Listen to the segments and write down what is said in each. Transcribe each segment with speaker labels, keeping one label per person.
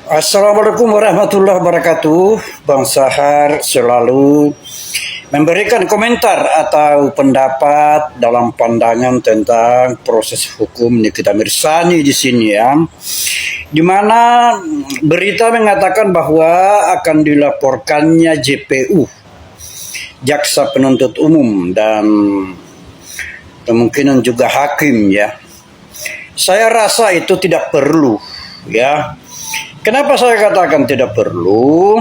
Speaker 1: Assalamualaikum warahmatullahi wabarakatuh. Bang Sahar selalu memberikan komentar atau pendapat dalam pandangan tentang proses hukum Nikita Mirzani di sini ya. Di mana berita mengatakan bahwa akan dilaporkannya JPU, Jaksa Penuntut Umum, dan kemungkinan juga hakim ya. Saya rasa itu tidak perlu ya. Kenapa saya katakan tidak perlu?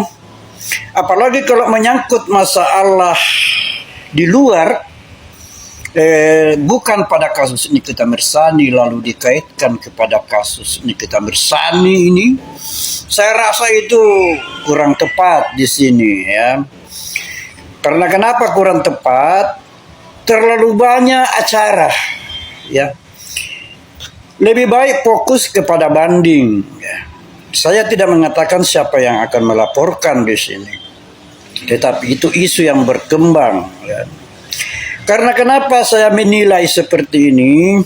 Speaker 1: Apalagi kalau menyangkut masalah di luar, bukan pada kasus Nikita Mirzani lalu dikaitkan kepada kasus Nikita Mirzani ini, saya rasa itu kurang tepat di sini ya. Karena kenapa kurang tepat? Terlalu banyak acara ya. Lebih baik fokus kepada banding ya. Saya tidak mengatakan siapa yang akan melaporkan di sini, tetapi itu isu yang berkembang. Ya. Karena kenapa saya menilai seperti ini?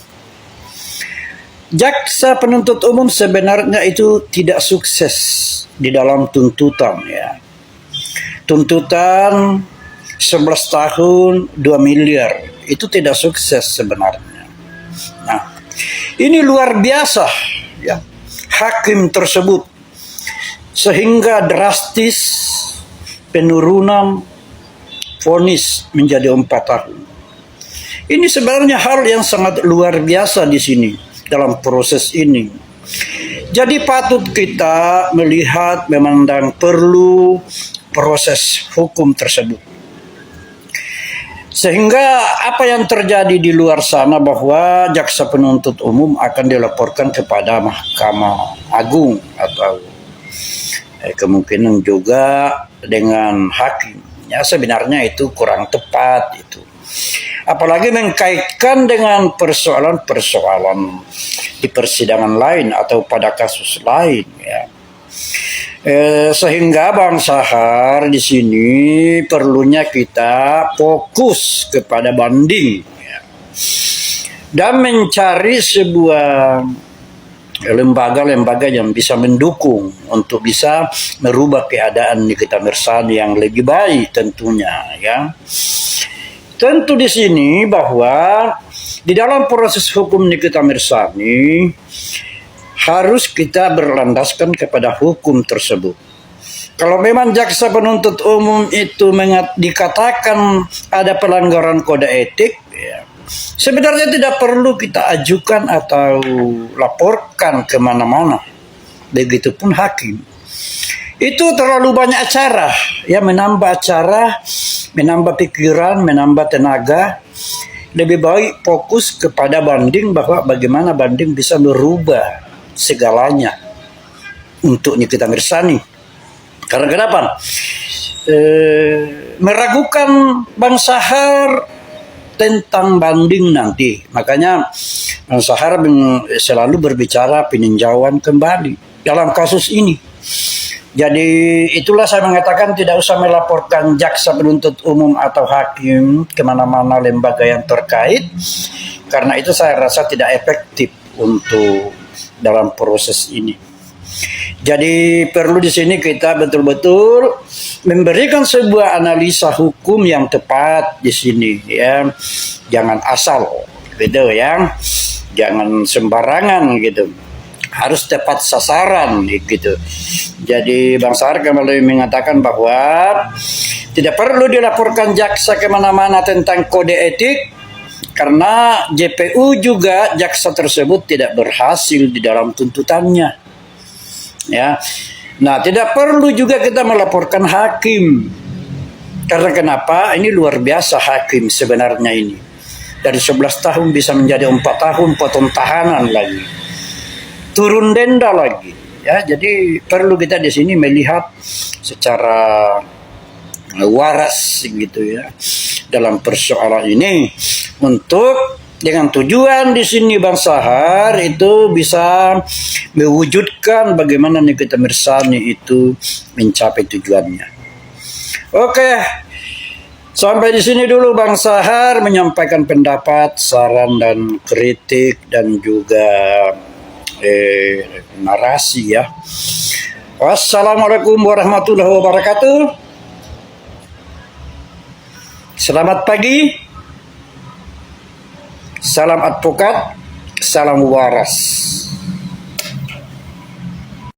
Speaker 1: Jaksa penuntut umum sebenarnya itu tidak sukses di dalam tuntutan. Ya. Tuntutan 11 tahun 2 miliar itu tidak sukses sebenarnya. Nah, ini luar biasa ya. Hakim tersebut sehingga drastis penurunan vonis menjadi 4 tahun. Ini sebenarnya hal yang sangat luar biasa di sini dalam proses ini. Jadi patut kita melihat, memandang perlu proses hukum tersebut. Sehingga apa yang terjadi di luar sana bahwa jaksa penuntut umum akan dilaporkan kepada Mahkamah Agung atau kemungkinan juga dengan hakim. Ya sebenarnya itu kurang tepat itu. Apalagi mengkaitkan dengan persoalan-persoalan di persidangan lain atau pada kasus lain ya. Sehingga Bang Sahar di sini perlunya kita fokus kepada banding ya, dan mencari sebuah lembaga-lembaga yang bisa mendukung untuk bisa merubah keadaan Nikita Mirzani yang lebih baik tentunya ya. Tentu di sini bahwa di dalam proses hukum Nikita Mirzani harus kita berlandaskan kepada hukum tersebut. Kalau memang jaksa penuntut umum itu dikatakan ada pelanggaran kode etik, ya, sebenarnya tidak perlu kita ajukan atau laporkan kemana-mana. Begitupun hakim. Itu terlalu banyak acara, ya menambah acara, menambah pikiran, menambah tenaga. Lebih baik fokus kepada banding, bahwa bagaimana banding bisa merubah segalanya untuk Nikita Mirzani. Karena kenapa? Meragukan Bang Sahar tentang banding nanti. Makanya Bang Sahar selalu berbicara peninjauan kembali dalam kasus ini. Jadi itulah saya mengatakan tidak usah melaporkan jaksa penuntut umum atau hakim kemana-mana lembaga yang terkait. Karena itu saya rasa tidak efektif untuk dalam proses ini. Jadi perlu di sini kita betul-betul memberikan sebuah analisa hukum yang tepat di sini ya. Jangan asal gitu ya. Jangan sembarangan gitu. Harus tepat sasaran gitu. Jadi Bang Sahar kembali mengatakan bahwa tidak perlu dilaporkan jaksa kemana-mana tentang kode etik, karena JPU juga jaksa tersebut tidak berhasil di dalam tuntutannya. Ya. Nah, tidak perlu juga kita melaporkan hakim. Karena kenapa? Ini luar biasa hakim sebenarnya ini. Dari 11 tahun bisa menjadi 4 tahun potong tahanan lagi. Turun denda lagi. Ya, jadi perlu kita di sini melihat secara waras gitu ya dalam persoalan ini, untuk dengan tujuan di sini Bang Sahar itu bisa mewujudkan bagaimana Nikita Mirzani itu mencapai tujuannya. Oke, sampai di sini dulu Bang Sahar menyampaikan pendapat, saran dan kritik dan juga narasi ya. Wassalamualaikum warahmatullahi wabarakatuh. Selamat pagi. Salam advokat, salam waras.